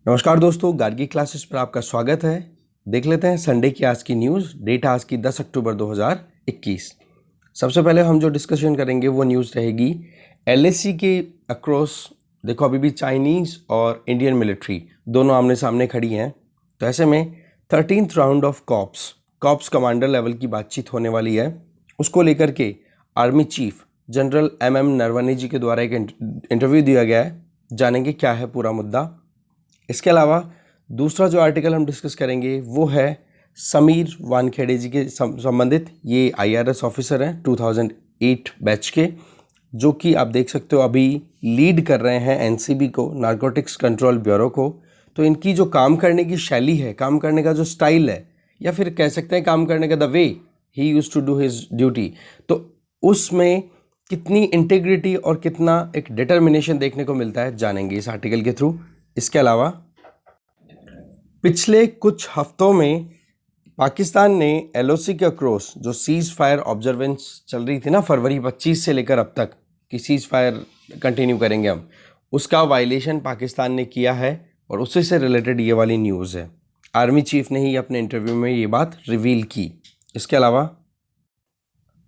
नमस्कार दोस्तों, गार्गी क्लासेस पर आपका स्वागत है। देख लेते हैं संडे की आज की न्यूज़। डेट आज की 10 अक्टूबर 2021। सबसे पहले हम जो डिस्कशन करेंगे वो न्यूज़ रहेगी एलएसी के अक्रॉस। देखो, अभी भी चाइनीज़ और इंडियन मिलिट्री दोनों आमने सामने खड़ी हैं। तो ऐसे में 13th round of corps commander level की बातचीत होने वाली है। उसको लेकर के army chief general MM Naravane ji के द्वारा एक इंटरव्यू दिया गया है। जानेंगे क्या है पूरा मुद्दा। इसके अलावा दूसरा जो आर्टिकल हम डिस्कस करेंगे वो है समीर वानखेड़े जी के संबंधित। ये IRS ऑफिसर हैं 2008 बैच के, जो कि आप देख सकते हो अभी लीड कर रहे हैं NCB को, नारकोटिक्स कंट्रोल ब्यूरो को। तो इनकी जो काम करने की शैली है, काम करने का जो स्टाइल है, या फिर कह सकते हैं काम करने का the way he used to do his duty, तो उसमें कितनी इंटीग्रिटी और कितना एक डिटर्मिनेशन देखने को मिलता है, जानेंगे इस आर्टिकल के थ्रू। इसके अलावा पिछले कुछ हफ्तों में पाकिस्तान ने LOC के अक्रॉस जो सीज फायर ऑब्जर्वेंस चल रही थी ना, फरवरी 25 से लेकर अब तक कि सीज फायर कंटिन्यू करेंगे हम, उसका वायलेशन पाकिस्तान ने किया है और उसी से रिलेटेड ये वाली न्यूज़ है। आर्मी चीफ ने ही अपने इंटरव्यू में ये बात रिवील की। इसके अलावा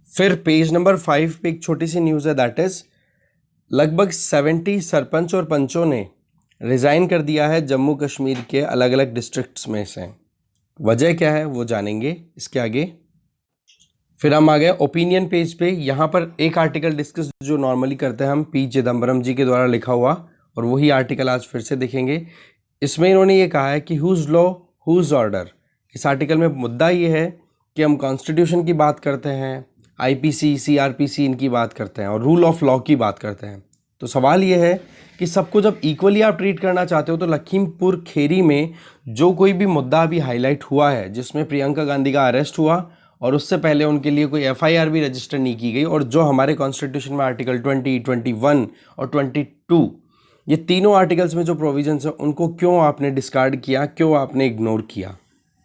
फिर पेज नंबर 5 पे एक छोटी सी न्यूज़ है, दैट इज़ लगभग 70 सरपंच और पंचों ने रिज़ाइन कर दिया है जम्मू कश्मीर के अलग अलग डिस्ट्रिक्ट्स में से। वजह क्या है वो जानेंगे इसके आगे। फिर हम आ गए ओपिनियन पेज पे। यहाँ पर एक आर्टिकल डिस्कस जो नॉर्मली करते हैं हम, P चिदम्बरम जी के द्वारा लिखा हुआ, और वही आर्टिकल आज फिर से देखेंगे। इसमें इन्होंने ये कहा है कि हुज लॉ हुज ऑर्डर। इस आर्टिकल में मुद्दा ये है कि हम कॉन्स्टिट्यूशन की बात करते हैं, IPC CRPC इनकी बात करते हैं और रूल ऑफ लॉ की बात करते हैं। तो सवाल ये है कि सबको जब इक्वली आप ट्रीट करना चाहते हो, तो लखीमपुर खेरी में जो कोई भी मुद्दा अभी हाईलाइट हुआ है, जिसमें प्रियंका गांधी का अरेस्ट हुआ और उससे पहले उनके लिए कोई FIR भी रजिस्टर नहीं की गई, और जो हमारे कॉन्स्टिट्यूशन में आर्टिकल 20, 21 और 22, ये तीनों आर्टिकल्स में जो प्रोविजंस हैं, उनको क्यों आपने डिस्कार्ड किया, क्यों आपने इग्नोर किया।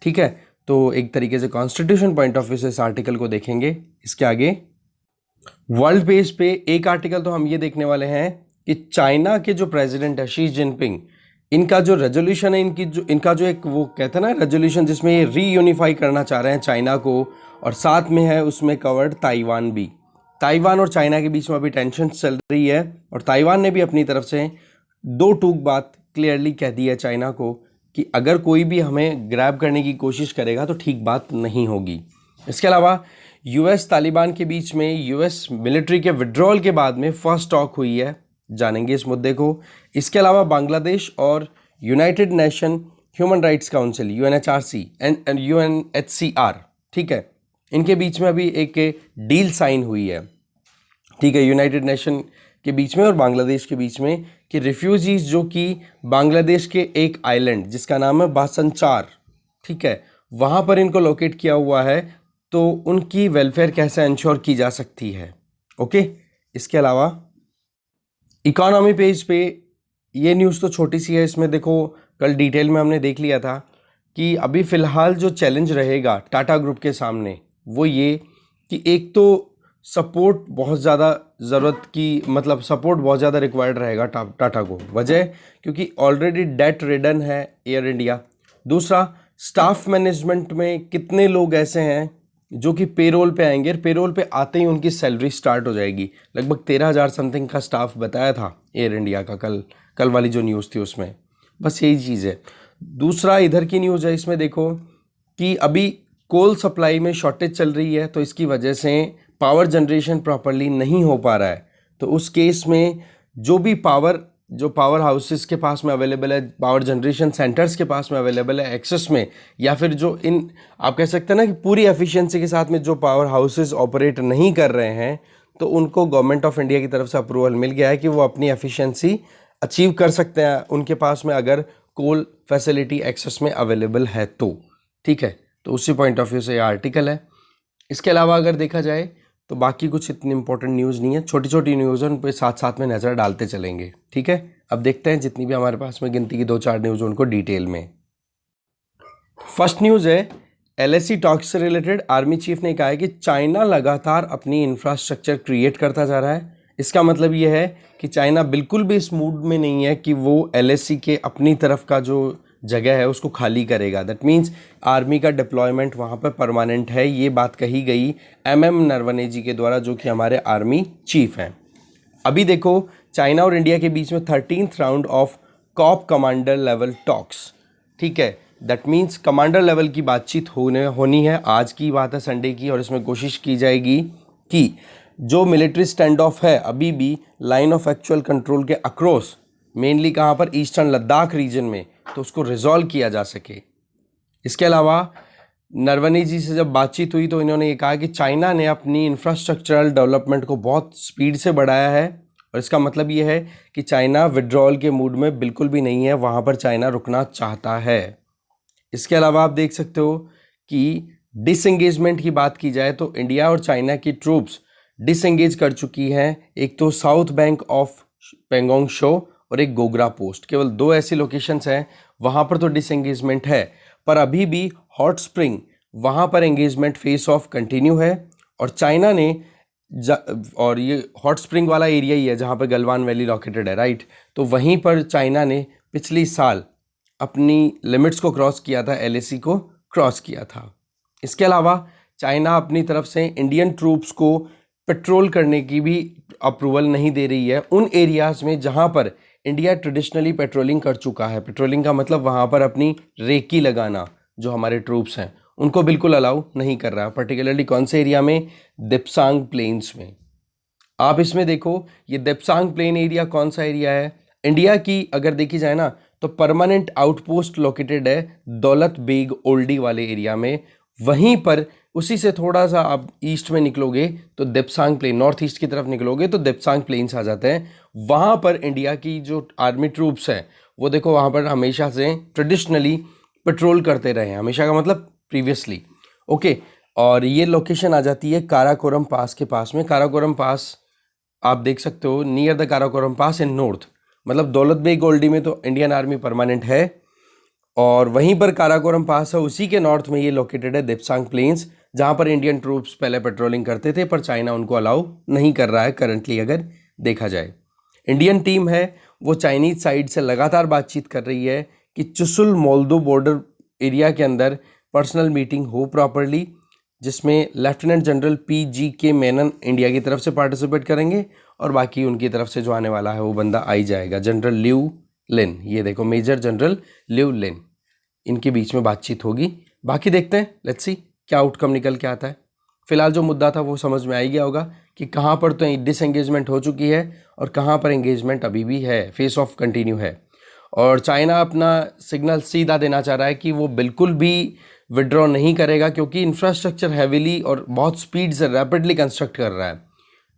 ठीक है, तो एक तरीके से कॉन्स्टिट्यूशन पॉइंट ऑफ व्यू से इस आर्टिकल को देखेंगे। इसके आगे वर्ल्ड पेज पे एक आर्टिकल तो हम ये देखने वाले हैं कि चाइना के जो प्रेसिडेंट है शी जिनपिंग, इनका जो रेजोल्यूशन है, इनका जो एक वो कहते हैं ना रेजोल्यूशन, जिसमें ये रीयूनिफाई करना चाह रहे हैं चाइना को, और साथ में है उसमें कवर्ड ताइवान भी। ताइवान और चाइना के बीच में अभी टेंशन चल रही है, और ताइवान ने भी अपनी तरफ से दो टूक बात क्लियरली कह दी है चाइना को कि अगर कोई भी हमें ग्रैब करने की कोशिश करेगा तो ठीक बात नहीं होगी। इसके अलावा US तालिबान के बीच में US मिलिट्री के विड्रॉल के बाद में फर्स्ट टॉक हुई है, जानेंगे इस मुद्दे को। इसके अलावा बांग्लादेश और United nation human rights council UNHRC and UNHCR, ठीक है, इनके बीच में अभी एक डील साइन हुई है, ठीक है, यूनाइटेड नेशन के बीच में और बांग्लादेश के बीच में, कि रिफ्यूजीज जो कि बांग्लादेश के एक आइलैंड जिसका नाम है बासंचार, ठीक है, वहाँ पर इनको लोकेट किया हुआ है, तो उनकी वेलफेयर कैसे इंश्योर की जा सकती है। ओके, इसके अलावा इकोनॉमी पेज पे ये न्यूज़ तो छोटी सी है। इसमें देखो, कल डिटेल में हमने देख लिया था कि अभी फ़िलहाल जो चैलेंज रहेगा टाटा ग्रुप के सामने वो ये कि एक तो सपोर्ट बहुत ज़्यादा ज़रूरत की, मतलब सपोर्ट बहुत ज़्यादा रिक्वायर्ड रहेगा टाटा को। वजह क्योंकि ऑलरेडी डेट रिडन है एयर इंडिया। दूसरा, स्टाफ मैनेजमेंट में कितने लोग ऐसे हैं जो कि पेरोल पे आएंगे, पेरोल पे आते ही उनकी सैलरी स्टार्ट हो जाएगी। लगभग 13,000 समथिंग का स्टाफ बताया था एयर इंडिया का कल वाली जो न्यूज़ थी उसमें। बस यही चीज़ है। दूसरा इधर की न्यूज़ है, इसमें देखो कि अभी कोल सप्लाई में शॉर्टेज चल रही है, तो इसकी वजह से पावर जनरेशन प्रॉपरली नहीं हो पा रहा है। तो उस केस में जो भी जो पावर हाउसेस के पास में अवेलेबल है, पावर जनरेशन सेंटर्स के पास में अवेलेबल है एक्सेस में, या फिर जो आप कह सकते हैं ना कि पूरी एफिशिएंसी के साथ में जो पावर हाउसेस ऑपरेट नहीं कर रहे हैं, तो उनको गवर्नमेंट ऑफ इंडिया की तरफ से अप्रूवल मिल गया है कि वो अपनी एफिशिएंसी अचीव कर सकते हैं उनके पास में, अगर कोल फैसिलिटी एक्सेस में अवेलेबल है तो। ठीक है, तो उसी पॉइंट ऑफ व्यू से ये आर्टिकल है। इसके अलावा अगर देखा जाए तो बाकी कुछ इतनी इंपॉर्टेंट न्यूज़ नहीं है, छोटी छोटी न्यूज़ है, उन पर साथ साथ में नज़र डालते चलेंगे। ठीक है, अब देखते हैं जितनी भी हमारे पास में गिनती की 2-4 न्यूज़ उनको डिटेल में। फर्स्ट न्यूज़ है LAC टॉक्स से रिलेटेड। आर्मी चीफ ने कहा है कि चाइना लगातार अपनी इंफ्रास्ट्रक्चर क्रिएट करता जा रहा है, इसका मतलब ये है कि चाइना बिल्कुल भी इस मूड में नहीं है कि वो एलएसी के अपनी तरफ का जो जगह है उसको खाली करेगा। दैट मीन्स आर्मी का डिप्लॉयमेंट वहाँ पर परमानेंट है, ये बात कही गई एमएम नरवणे जी के द्वारा, जो कि हमारे आर्मी चीफ हैं। अभी देखो चाइना और इंडिया के बीच में 13th round of corps commander level talks, ठीक है। दैट मीन्स कमांडर लेवल की बातचीत होनी है, आज की बात है संडे की, और इसमें कोशिश की जाएगी कि जो मिलिट्री स्टैंड ऑफ है अभी भी लाइन ऑफ एक्चुअल कंट्रोल के अक्रॉस, मेनली कहाँ पर, ईस्टर्न लद्दाख रीजन में, तो उसको रिजॉल्व किया जा सके। इसके अलावा नरवणे जी से जब बातचीत हुई तो इन्होंने ये कहा कि चाइना ने अपनी इंफ्रास्ट्रक्चरल डेवलपमेंट को बहुत स्पीड से बढ़ाया है, और इसका मतलब ये है कि चाइना विड्रॉल के मूड में बिल्कुल भी नहीं है, वहाँ पर चाइना रुकना चाहता है। इसके अलावा आप देख सकते हो कि डिसएंगेजमेंट की बात की जाए तो इंडिया और चाइना की ट्रूप्स डिसएंगेज कर चुकी हैं। एक तो south bank of Pangong show और एक गोगरा पोस्ट, केवल 2 ऐसी लोकेशंस हैं वहाँ पर तो डिसएंगेजमेंट है, पर अभी भी हॉट स्प्रिंग वहाँ पर एंगेजमेंट फेस ऑफ कंटिन्यू है। और चाइना ने और ये हॉट स्प्रिंग वाला एरिया ही है जहाँ पर गलवान वैली लोकेटेड है, राइट। तो वहीं पर चाइना ने पिछली साल अपनी लिमिट्स को क्रॉस किया था, एलएसी को क्रॉस किया था। इसके अलावा चाइना अपनी तरफ से इंडियन ट्रूप्स को पेट्रोल करने की भी अप्रूवल नहीं दे रही है उन एरियाज़ में जहां पर इंडिया ट्रेडिशनली पेट्रोलिंग कर चुका है। पेट्रोलिंग का मतलब वहां पर अपनी रेकी लगाना, जो हमारे ट्रूप्स हैं उनको बिल्कुल अलाउ नहीं कर रहा है। पर्टिकुलरली कौन से एरिया में, दिप्सांग प्लेन्स में। आप इसमें देखो ये दिप्सांग प्लेन एरिया कौन सा एरिया है, इंडिया की अगर देखी जाए ना तो परमानेंट आउटपोस्ट लोकेटेड है दौलत बेग ओल्डी वाले एरिया में। वहीं पर उसी से थोड़ा सा आप ईस्ट में निकलोगे तो दिप्सांग प्लेन, नॉर्थ ईस्ट की तरफ निकलोगे तो दिप्सांग प्लेन्स आ जाते हैं। वहाँ पर इंडिया की जो आर्मी ट्रूप्स हैं वो देखो वहाँ पर हमेशा से ट्रेडिशनली पेट्रोल करते रहे हैं, हमेशा का मतलब प्रीवियसली, ओके। और ये लोकेशन आ जाती है काराकोरम पास के पास में। काराकोरम पास आप देख सकते हो near the Karakoram pass in north, मतलब दौलत बेग ओल्डी में तो इंडियन आर्मी परमानेंट है, और वहीं पर काराकोरम पास है उसी के नॉर्थ में ये लोकेटेड है दिप्सांग प्लेन्स, जहां पर इंडियन ट्रूप्स पहले पेट्रोलिंग करते थे, पर चाइना उनको अलाउ नहीं कर रहा है करंटली अगर देखा जाए। इंडियन टीम है वो चाइनीज साइड से लगातार बातचीत कर रही है कि चुसुल मोल्दो बॉर्डर एरिया के अंदर पर्सनल मीटिंग हो प्रॉपरली, जिसमें lieutenant general PGK Menon India की तरफ से पार्टिसिपेट करेंगे, और बाकी उनकी तरफ से जो आने वाला है वो बंदा आ ही जाएगा, जनरल लिऊ लिन। ये देखो मेजर जनरल लिऊ लिन, इनके बीच में बातचीत होगी। बाकी देखते हैं, लेट्स सी क्या आउटकम निकल के आता है। फिलहाल जो मुद्दा था वो समझ में आ ही गया होगा कि कहाँ पर तो डिसएंगेजमेंट हो चुकी है और कहाँ पर एंगेजमेंट अभी भी है, फेस ऑफ कंटिन्यू है। और चाइना अपना सिग्नल सीधा देना चाह रहा है कि वो बिल्कुल भी विड्रॉ नहीं करेगा, क्योंकि इंफ्रास्ट्रक्चर हैविली और बहुत स्पीड से रैपिडली कंस्ट्रक्ट कर रहा है,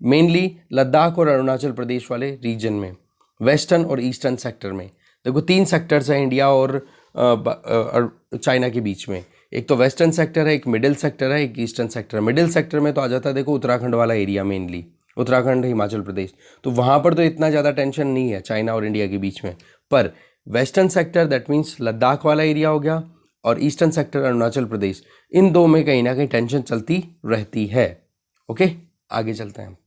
मेनली लद्दाख और अरुणाचल प्रदेश वाले रीजन में, वेस्टर्न और ईस्टर्न सेक्टर में। देखो 3 सेक्टर्स हैं इंडिया और चाइना के बीच में, एक तो वेस्टर्न सेक्टर है, एक मिडिल सेक्टर है, एक ईस्टर्न सेक्टर। मिडिल सेक्टर में तो आ जाता है देखो उत्तराखंड वाला एरिया, मेनली उत्तराखंड हिमाचल प्रदेश, तो वहाँ पर तो इतना ज़्यादा टेंशन नहीं है चाइना और इंडिया के बीच में। पर western sector that means Ladakh वाला एरिया हो गया, और ईस्टर्न सेक्टर अरुणाचल प्रदेश, इन दो में कहीं ना कहीं टेंशन चलती रहती है। ओके, आगे चलते हैं।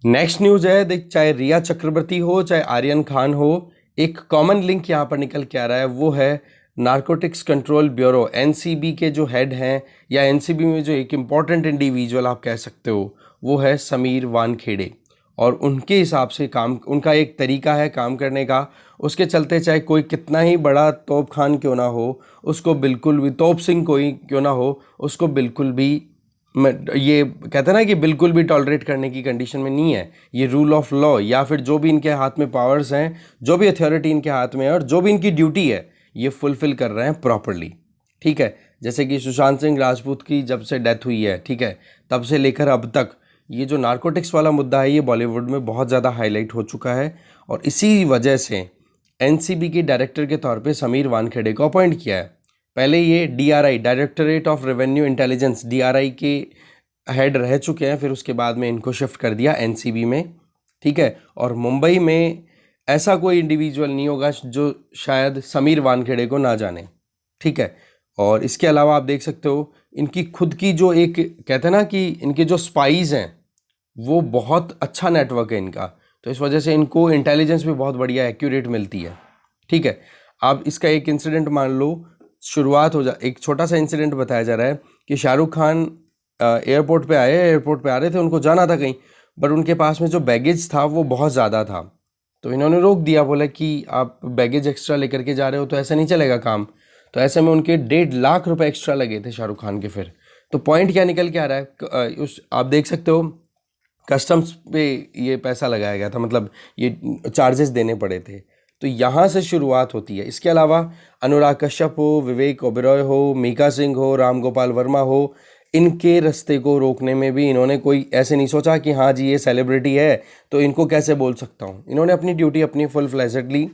नेक्स्ट न्यूज़ है, देख चाहे रिया चक्रवर्ती हो चाहे आर्यन खान हो, एक कॉमन लिंक यहाँ पर निकल के आ रहा है, वो है नारकोटिक्स कंट्रोल ब्यूरो NCB के जो हेड हैं, या NCB में जो एक इम्पॉर्टेंट इंडिविजुअल आप कह सकते हो, वो है समीर वानखेड़े। और उनके हिसाब से काम, उनका एक तरीका है काम करने का, उसके चलते चाहे कोई कितना ही बड़ा तोप खान क्यों ना हो, उसको बिल्कुल भी, तोप सिंह कोई क्यों ना हो, उसको बिल्कुल भी, ये कहते हैं ना कि बिल्कुल भी टॉलरेट करने की कंडीशन में नहीं है। ये रूल ऑफ लॉ, या फिर जो भी इनके हाथ में पावर्स हैं, जो भी अथॉरिटी इनके हाथ में है और जो भी इनकी ड्यूटी है, ये फुलफिल कर रहे हैं प्रॉपरली, ठीक है। जैसे कि सुशांत सिंह राजपूत की जब से डेथ हुई है, ठीक है, तब से लेकर अब तक ये जो नारकोटिक्स वाला मुद्दा है ये बॉलीवुड में बहुत ज़्यादा हाईलाइट हो चुका है, और इसी वजह से NCB के डायरेक्टर के तौर पे समीर वानखेड़े को अपॉइंट किया है। पहले ये DRI, directorate of revenue intelligence, DRI के हेड रह चुके हैं, फिर उसके बाद में इनको शिफ्ट कर दिया NCB में, ठीक है। और मुंबई में ऐसा कोई इंडिविजुअल नहीं होगा जो शायद समीर वानखेड़े को ना जाने, ठीक है। और इसके अलावा आप देख सकते हो इनकी खुद की जो एक कहते हैं ना कि इनके जो स्पाइज हैं, वो बहुत अच्छा नेटवर्क है इनका, तो इस वजह से इनको इंटेलिजेंस भी बहुत बढ़िया एक्यूरेट मिलती है। ठीक है, आप इसका एक इंसिडेंट मान लो, शुरुआत हो जा, एक छोटा सा इंसिडेंट बताया जा रहा है कि शाहरुख खान एयरपोर्ट पे आए, एयरपोर्ट पे आ रहे थे, उनको जाना था कहीं, बट उनके पास में जो बैगेज था वो बहुत ज़्यादा था, तो इन्होंने रोक दिया, बोला कि आप बैगेज एक्स्ट्रा लेकर के जा रहे हो तो ऐसा नहीं चलेगा काम। तो ऐसे में उनके 1.5 लाख रुपए एक्स्ट्रा लगे थे शाहरुख खान के। फिर तो पॉइंट क्या निकल के आ रहा है, उस आप देख सकते हो कस्टम्स पे ये पैसा लगाया गया था, मतलब ये चार्जेस देने पड़े थे। तो यहाँ से शुरुआत होती है। इसके अलावा अनुराग कश्यप हो, विवेक ओबेरॉय हो, मीका सिंह हो, राम गोपाल वर्मा हो, इनके रास्ते को रोकने में भी इन्होंने कोई ऐसे नहीं सोचा कि हाँ जी ये सेलिब्रिटी है तो इनको कैसे बोल सकता हूँ। इन्होंने अपनी ड्यूटी अपनी फुल फ्लैजेडली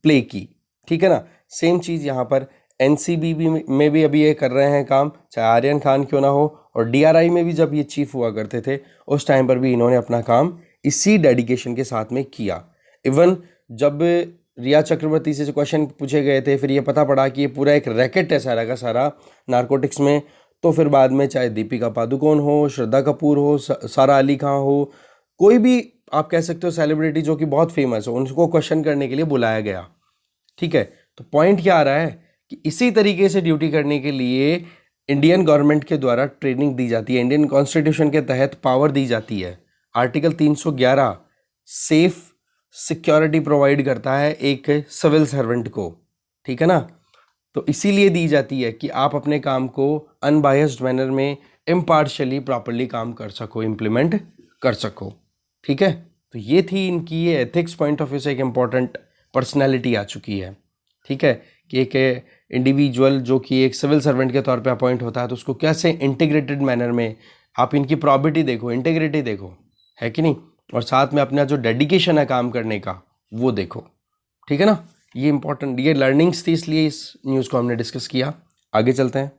प्ले की। ठीक है ना। सेम चीज़ यहाँ पर एनसीबी में भी अभी ये कर रहे हैं काम, चाहे आर्यन खान क्यों ना हो, और डीआरआई में भी जब ये चीफ हुआ करते थे उस टाइम पर भी इन्होंने अपना काम इसी डेडिकेशन के साथ में किया। इवन जब रिया चक्रवर्ती से क्वेश्चन पूछे गए थे, फिर ये पता पड़ा कि ये पूरा एक रैकेट है सारा का सारा नारकोटिक्स में, तो फिर बाद में चाहे दीपिका पादुकोण हो, श्रद्धा कपूर हो, सारा अली खान हो, कोई भी आप कह सकते हो सेलिब्रिटी जो कि बहुत फेमस हो, उनको क्वेश्चन करने के लिए बुलाया गया। ठीक है, तो पॉइंट क्या आ रहा है कि इसी तरीके से ड्यूटी करने के लिए इंडियन गवर्नमेंट के द्वारा ट्रेनिंग दी जाती है, इंडियन कॉन्स्टिट्यूशन के तहत पावर दी जाती है। आर्टिकल 311 सेफ सिक्योरिटी प्रोवाइड करता है एक सिविल सर्वेंट को। ठीक है ना। तो इसीलिए दी जाती है कि आप अपने काम को अनबायस्ड मैनर में इम्पार्शियली प्रॉपरली काम कर सको, इम्प्लीमेंट कर सको। ठीक है, तो ये थी इनकी ये एथिक्स पॉइंट ऑफ व्यू से एक इम्पॉर्टेंट पर्सनैलिटी आ चुकी है। ठीक है, कि एक इंडिविजुअल जो कि एक सिविल सर्वेंट के तौर पे अपॉइंट होता है तो उसको कैसे इंटीग्रेटेड मैनर में, आप इनकी प्रॉबिटी देखो, इंटीग्रिटी देखो, है कि नहीं, और साथ में अपना जो डेडिकेशन है काम करने का वो देखो। ठीक है ना। ये इंपॉर्टेंट, ये लर्निंग्स थी, इसलिए इस न्यूज़ को हमने डिस्कस किया। आगे चलते हैं।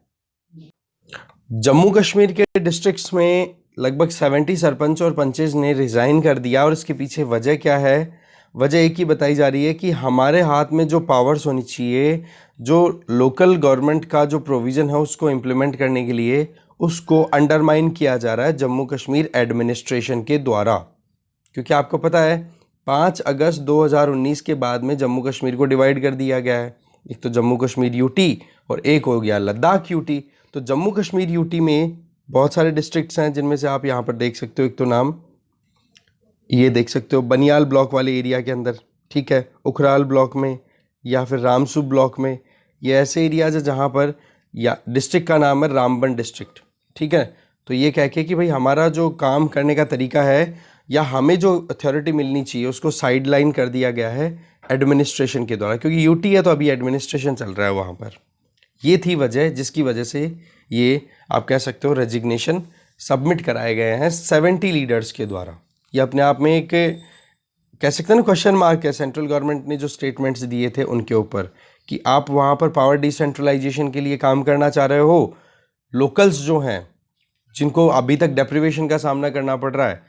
जम्मू कश्मीर के डिस्ट्रिक्ट्स में लगभग 70 सरपंच और पंचेज ने रिज़ाइन कर दिया, और इसके पीछे वजह क्या है? वजह एक ही बताई जा रही है कि हमारे हाथ में जो पावर्स होनी चाहिए, जो लोकल गवर्नमेंट का जो प्रोविज़न है उसको इम्प्लीमेंट करने के लिए, उसको अंडरमाइन किया जा रहा है जम्मू कश्मीर एडमिनिस्ट्रेशन के द्वारा। क्योंकि आपको पता है 5 अगस्त 2019 के बाद में जम्मू कश्मीर को डिवाइड कर दिया गया है। एक तो जम्मू कश्मीर यूटी और एक हो गया लद्दाख यूटी। तो जम्मू कश्मीर यूटी में बहुत सारे डिस्ट्रिक्ट्स हैं, जिनमें से आप यहाँ पर देख सकते हो, एक तो नाम ये देख सकते हो बनियाल ब्लॉक वाले एरिया के अंदर, ठीक है, उखराल ब्लॉक में या फिर रामसू ब्लॉक में, ये ऐसे एरियाज है जहाँ पर, या डिस्ट्रिक्ट का नाम है रामबन डिस्ट्रिक्ट। ठीक है, तो ये कह के कि भाई हमारा जो काम करने का तरीका है या हमें जो अथॉरिटी मिलनी चाहिए उसको साइड लाइन कर दिया गया है एडमिनिस्ट्रेशन के द्वारा, क्योंकि यूटी है तो अभी एडमिनिस्ट्रेशन चल रहा है वहाँ पर। ये थी वजह जिसकी वजह से ये आप कह सकते हो रेजिग्नेशन सबमिट कराए गए हैं 70 लीडर्स के द्वारा। ये अपने आप में एक कह सकते हैं ना क्वेश्चन मार्क है सेंट्रल गवर्नमेंट ने जो स्टेटमेंट्स दिए थे उनके ऊपर, कि आप वहाँ पर पावर डिसेंट्रलाइजेशन के लिए काम करना चाह रहे हो, लोकल्स जो हैं जिनको अभी तक डेप्रिवेशन का सामना करना पड़ रहा है,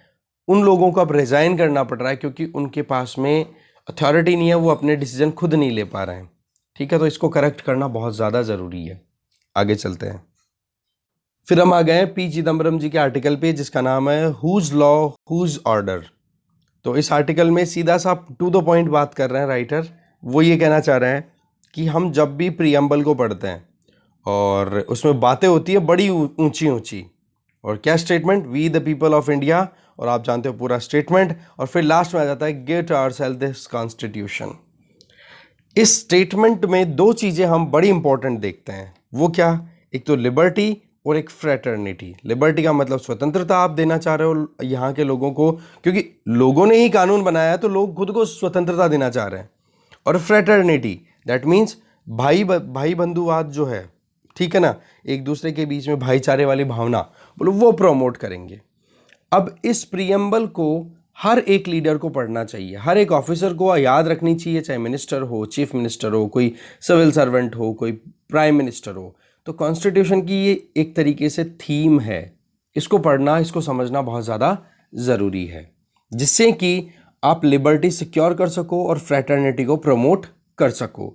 उन लोगों को अब रिज़ाइन करना पड़ रहा है क्योंकि उनके पास में अथॉरिटी नहीं है, वो अपने डिसीजन खुद नहीं ले पा रहे हैं। ठीक है, तो इसको करेक्ट करना बहुत ज़्यादा ज़रूरी है। आगे चलते हैं। फिर हम आ गए हैं पी चिदम्बरम जी के आर्टिकल पे, जिसका नाम है हुज लॉ हुज ऑर्डर। तो इस आर्टिकल में सीधा सा टू द पॉइंट बात कर रहे हैं राइटर। वो ये कहना चाह रहे हैं कि हम जब भी प्रीएम्बल को पढ़ते हैं और उसमें बातें होती है बड़ी ऊंची ऊंची, और क्या statement, we the people of India, और आप जानते हो पूरा स्टेटमेंट, और फिर लास्ट में आ जाता है गेट आवरसेल्फ दिस कॉन्स्टिट्यूशन। इस स्टेटमेंट में दो चीज़ें हम बड़ी इंपॉर्टेंट देखते हैं। वो क्या? एक तो लिबर्टी और एक फ्रेटर्निटी। लिबर्टी का मतलब स्वतंत्रता आप देना चाह रहे हो यहाँ के लोगों को, क्योंकि लोगों ने ही कानून बनाया है तो लोग खुद को स्वतंत्रता देना चाह रहे हैं। और फ्रेटर्निटी दैट मीन्स भाई बंधुवाद जो है, ठीक है ना, एक दूसरे के बीच में भाईचारे वाली भावना, बोलो वो प्रमोट करेंगे। अब इस प्रीएम्बल को हर एक लीडर को पढ़ना चाहिए, हर एक ऑफिसर को याद रखनी चाहिए, चाहे मिनिस्टर हो, चीफ मिनिस्टर हो, कोई सिविल सर्वेंट हो, कोई प्राइम मिनिस्टर हो। तो कॉन्स्टिट्यूशन की ये एक तरीके से थीम है, इसको पढ़ना, इसको समझना बहुत ज़्यादा ज़रूरी है, जिससे कि आप लिबर्टी सिक्योर कर सको और फ्रेटर्निटी को प्रमोट कर सको।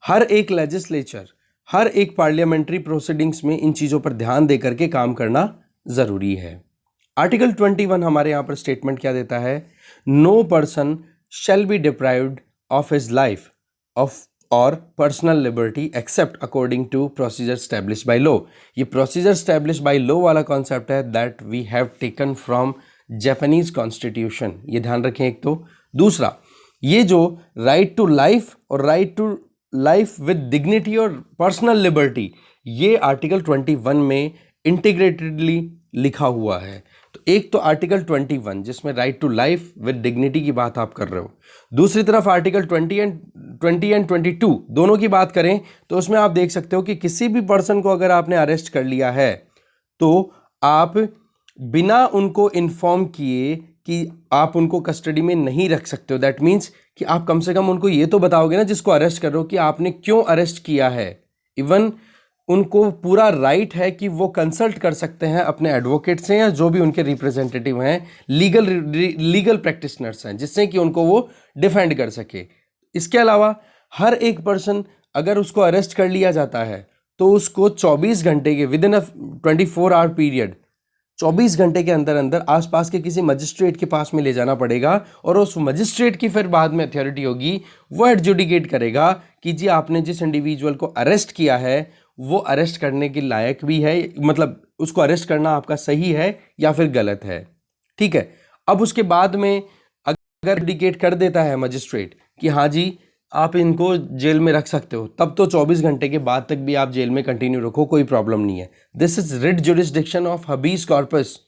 हर एक लेजिस्लेचर, हर एक पार्लियामेंट्री प्रोसीडिंग्स में इन चीज़ों पर ध्यान दे करके काम करना ज़रूरी है। आर्टिकल 21 हमारे यहाँ पर स्टेटमेंट क्या देता है? No person shall be deprived of his life of और personal liberty except according to procedure establish by law. ये प्रोसीजर स्टैब्लिश बाय लॉ वाला कॉन्सेप्ट है that we have taken from Japanese constitution, ये ध्यान रखें एक तो। दूसरा, ये जो राइट टू लाइफ और right to life with dignity और पर्सनल लिबर्टी, ये आर्टिकल 21 में इंटीग्रेटेडली लिखा हुआ है। तो एक तो आर्टिकल 21 जिसमें right to life with dignity की बात आप कर रहे हो, दूसरी तरफ आर्टिकल 20 एंड 22 दोनों की बात करें तो उसमें आप देख सकते हो कि किसी भी पर्सन को अगर आपने अरेस्ट कर लिया है तो आप बिना उनको इन्फॉर्म किए कि आप उनको कस्टडी में नहीं रख सकते हो। दैट मीन्स कि आप कम से कम उनको ये तो बताओगे ना जिसको अरेस्ट कर रहे हो कि आपने क्यों अरेस्ट किया है। इवन उनको पूरा राइट है कि वो कंसल्ट कर सकते हैं अपने एडवोकेट से या जो भी उनके रिप्रेजेंटेटिव हैं, लीगल प्रैक्टिशनर्स हैं, जिससे कि उनको वो डिफेंड कर सके। इसके अलावा हर एक पर्सन अगर उसको अरेस्ट कर लिया जाता है तो उसको 24 घंटे के with in a 24 our period 24 घंटे के अंदर अंदर आसपास के किसी मजिस्ट्रेट के पास में ले जाना पड़ेगा और उस मजिस्ट्रेट की फिर बाद में अथॉरिटी होगी, वो एडजुडिकेट करेगा कि जी आपने जिस इंडिविजुअल को अरेस्ट किया है वो अरेस्ट करने के लायक भी है, मतलब उसको अरेस्ट करना आपका सही है या फिर गलत है। ठीक है, अब उसके बाद में अगर एडजुडिकेट कर देता है मजिस्ट्रेट कि हाँ जी आप इनको जेल में रख सकते हो, तब तो 24 घंटे के बाद तक भी आप जेल में कंटिन्यू रखो, कोई प्रॉब्लम नहीं है। This is writ jurisdiction of habeas corpus,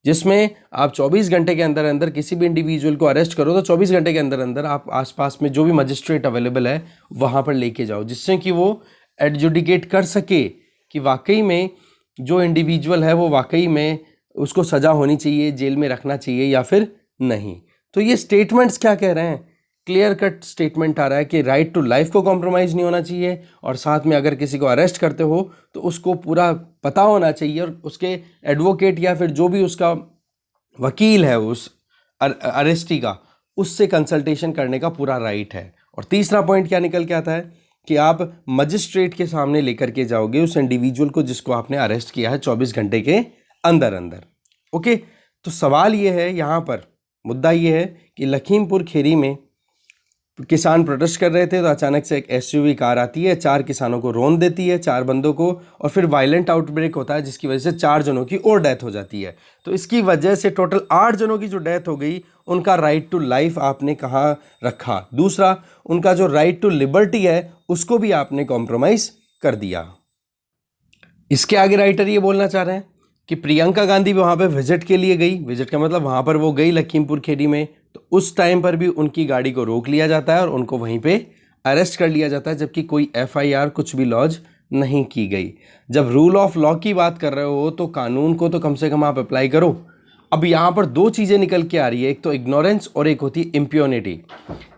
जिसमें आप 24 घंटे के अंदर अंदर किसी भी इंडिविजुअल को अरेस्ट करो तो 24 घंटे के अंदर अंदर आप आसपास में जो भी मजिस्ट्रेट अवेलेबल है वहाँ पर लेके जाओ, जिससे कि वो एडजुडिकेट कर सके कि वाकई में जो इंडिविजुअल है वो वाकई में उसको सज़ा होनी चाहिए, जेल में रखना चाहिए या फिर नहीं। तो ये स्टेटमेंट्स क्या कह रहे हैं? क्लियर कट स्टेटमेंट आ रहा है कि राइट टू लाइफ को कॉम्प्रोमाइज़ नहीं होना चाहिए और साथ में अगर किसी को अरेस्ट करते हो तो उसको पूरा पता होना चाहिए और उसके एडवोकेट या फिर जो भी उसका वकील है उस अरेस्टी का, उससे कंसल्टेशन करने का पूरा राइट है। और तीसरा पॉइंट क्या निकल के आता है कि आप मजिस्ट्रेट के सामने लेकर के जाओगे उस इंडिविजुअल को जिसको आपने अरेस्ट किया है 24 घंटे के अंदर अंदर। ओके, तो सवाल ये है, यहाँ पर मुद्दा ये है कि लखीमपुर खीरी में किसान प्रोटेस्ट कर रहे थे तो अचानक से एक एसयूवी कार आती है, 4 किसानों को रौंद देती है, 4 बंदों को, और फिर वायलेंट आउटब्रेक होता है जिसकी वजह से 4 जनों की और डेथ हो जाती है। तो इसकी वजह से टोटल 8 जनों की जो डेथ हो गई उनका राइट टू लाइफ आपने कहाँ रखा? दूसरा, उनका जो राइट टू लिबर्टी है उसको भी आपने कॉम्प्रोमाइज़ कर दिया। इसके आगे राइटर ये बोलना चाह रहे हैं कि प्रियंका गांधी भी वहाँ पे विजिट के लिए गई, विजिट का मतलब वहाँ पर वो गई लखीमपुर खीरी में, तो उस टाइम पर भी उनकी गाड़ी को रोक लिया जाता है और उनको वहीं पे अरेस्ट कर लिया जाता है, जबकि कोई एफआईआर कुछ भी लॉन्च नहीं की गई। जब रूल ऑफ लॉ की बात कर रहे हो तो कानून को तो कम से कम आप अप्लाई करो। अब यहाँ पर 2 चीज़ें निकल के आ रही है, एक तो इग्नोरेंस और एक होती है इम्प्यूनिटी।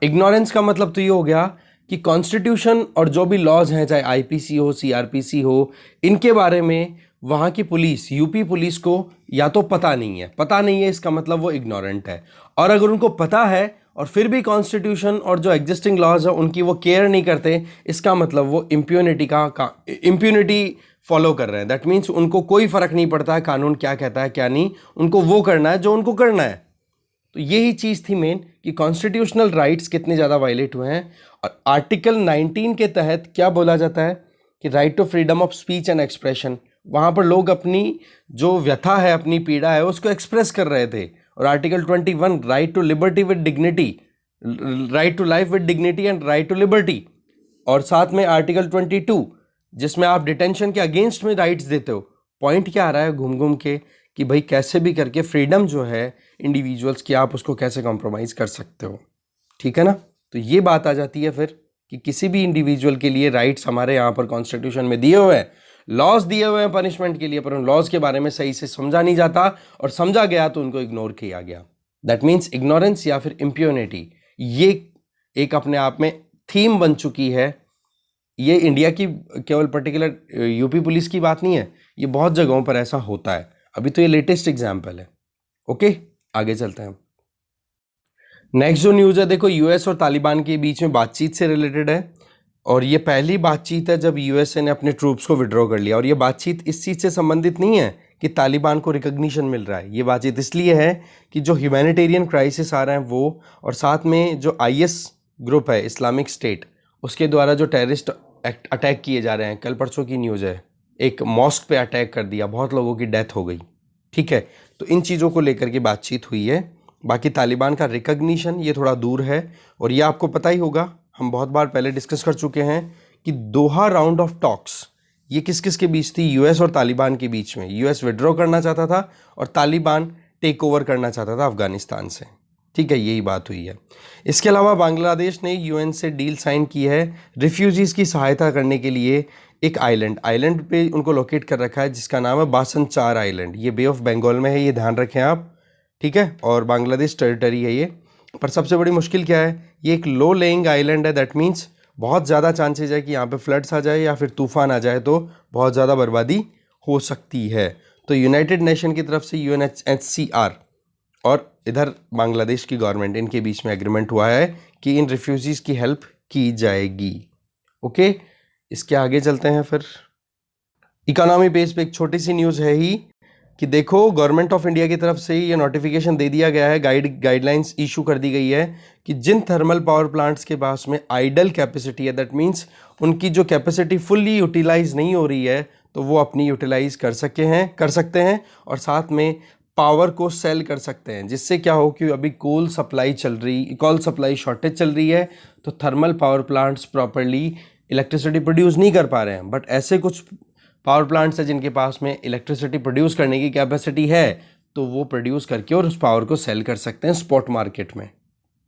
इग्नोरेंस का मतलब तो ये हो गया कि कॉन्स्टिट्यूशन और जो भी लॉज हैं, चाहे आईपीसी हो, सीआरपीसी हो, इनके बारे में वहाँ की पुलिस, यूपी पुलिस को या तो पता नहीं है, इसका मतलब वो इग्नोरेंट है। और अगर उनको पता है और फिर भी कॉन्स्टिट्यूशन और जो एग्जिस्टिंग लॉज है उनकी वो केयर नहीं करते, इसका मतलब वो इम्प्यूनिटी फॉलो कर रहे हैं। दैट मीन्स उनको कोई फर्क नहीं पड़ता है कानून क्या कहता है क्या नहीं, उनको वो करना है जो उनको करना है। तो यही चीज़ थी मेन कि कॉन्स्टिट्यूशनल राइट्स कितने ज़्यादा वायलेट हुए हैं। और आर्टिकल 19 के तहत क्या बोला जाता है कि right to freedom of speech and expression, वहाँ पर लोग अपनी जो व्यथा है, अपनी पीड़ा है, उसको एक्सप्रेस कर रहे थे। और article 21 right to liberty with dignity, right to life with dignity and right to liberty, और साथ में आर्टिकल 22 जिसमें आप डिटेंशन के अगेंस्ट में राइट्स देते हो। पॉइंट क्या आ रहा है घूम घूम के कि भाई कैसे भी करके फ्रीडम जो है इंडिविजुअल्स की, आप उसको कैसे कॉम्प्रोमाइज़ कर सकते हो। ठीक है ना? तो ये बात आ जाती है फिर कि किसी भी इंडिविजुअल के लिए राइट्स हमारे यहाँ पर कॉन्स्टिट्यूशन में दिए हुए हैं, लॉज दिए हुए हैं पनिशमेंट के लिए, पर उन लॉज के बारे में सही से समझा नहीं जाता, और समझा गया तो उनको इग्नोर किया गया। दैट मीन्स इग्नोरेंस या फिर इम्प्यूनिटी, ये एक अपने आप में थीम बन चुकी है। ये इंडिया की केवल पर्टिकुलर यूपी पुलिस की बात नहीं है, ये बहुत जगहों पर ऐसा होता है। अभी तो ये लेटेस्ट एग्जाम्पल है। ओके, आगे चलते हैं। नेक्स्ट जो न्यूज़ है, देखो यूएस और तालिबान के बीच में बातचीत से रिलेटेड है, और ये पहली बातचीत है जब यूएसए ने अपने ट्रूप्स को विड्रॉ कर लिया। और ये बातचीत इस चीज़ से संबंधित नहीं है कि तालिबान को रिकग्निशन मिल रहा है। ये बातचीत इसलिए है कि जो ह्यूमैनिटेरियन क्राइसिस आ रहे हैं वो, और साथ में जो IS ग्रुप है, इस्लामिक स्टेट, उसके द्वारा जो टेररिस्ट अटैक किए जा रहे हैं। कल परसों की न्यूज़ है, एक मॉस्क पे अटैक कर दिया, बहुत लोगों की डेथ हो गई। ठीक है, तो इन चीज़ों को लेकर के बातचीत हुई है। बाकी तालिबान का रिकग्निशन ये थोड़ा दूर है, और ये आपको पता ही होगा, हम बहुत बार पहले डिस्कस कर चुके हैं कि दोहा राउंड ऑफ टॉक्स ये किस किस के बीच थी? US और तालिबान के बीच में। US विड्रॉ करना चाहता था और तालिबान टेक ओवर करना चाहता था अफगानिस्तान से। ठीक है, यही बात हुई है। इसके अलावा बांग्लादेश ने UN से डील साइन की है रिफ्यूजीज़ की सहायता करने के लिए। एक आइलैंड पे उनको लोकेट कर रखा है जिसका नाम है बासन चार आइलैंड। ये बे ऑफ बंगाल में है, ये ध्यान रखें आप। ठीक है, और बांग्लादेश टेरिटरी है ये। पर सबसे बड़ी मुश्किल क्या है, ये एक लो लेइंग आइलैंड है। दैट मीन्स बहुत ज़्यादा चांसेज है कि यहाँ पे फ्लड्स आ जाए या फिर तूफान आ जाए तो बहुत ज़्यादा बर्बादी हो सकती है। तो यूनाइटेड नेशन की तरफ से UNHCR और इधर बांग्लादेश की गवर्नमेंट, इनके बीच में एग्रीमेंट हुआ है कि इन रिफ्यूजीज़ की हेल्प की जाएगी। ओके, इसके आगे चलते हैं। फिर इकोनॉमी पेज पे एक छोटी सी न्यूज़ है ही कि देखो, गवर्नमेंट ऑफ इंडिया की तरफ से ये नोटिफिकेशन दे दिया गया है, गाइडलाइंस इशू कर दी गई है कि जिन थर्मल पावर प्लांट्स के पास में आइडल कैपेसिटी है, दैट मीन्स उनकी जो कैपेसिटी फुल्ली यूटिलाइज नहीं हो रही है, तो वो अपनी यूटिलाइज कर सकते हैं और साथ में पावर को सेल कर सकते हैं। जिससे क्या हो कि अभी कोल सप्लाई शॉर्टेज चल रही है, तो thermal power plants properly electricity produce नहीं कर पा रहे हैं। बट ऐसे कुछ पावर प्लांट्स है जिनके पास में इलेक्ट्रिसिटी प्रोड्यूस करने की कैपेसिटी है, तो वो प्रोड्यूस करके और उस पावर को सेल कर सकते हैं स्पॉट मार्केट में।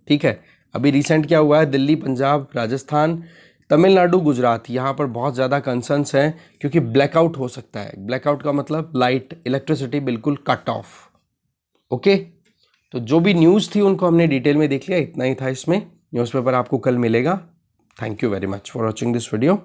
ठीक है, अभी रिसेंट क्या हुआ है, दिल्ली, पंजाब, राजस्थान, तमिलनाडु, गुजरात, यहाँ पर बहुत ज़्यादा कंसर्न्स हैं क्योंकि ब्लैकआउट हो सकता है। ब्लैकआउट का मतलब लाइट, इलेक्ट्रिसिटी बिल्कुल कट ऑफ। ओके, तो जो भी न्यूज़ थी उनको हमने डिटेल में देख लिया। इतना ही था इसमें। न्यूज़पेपर आपको कल मिलेगा। Thank you very much for watching this video.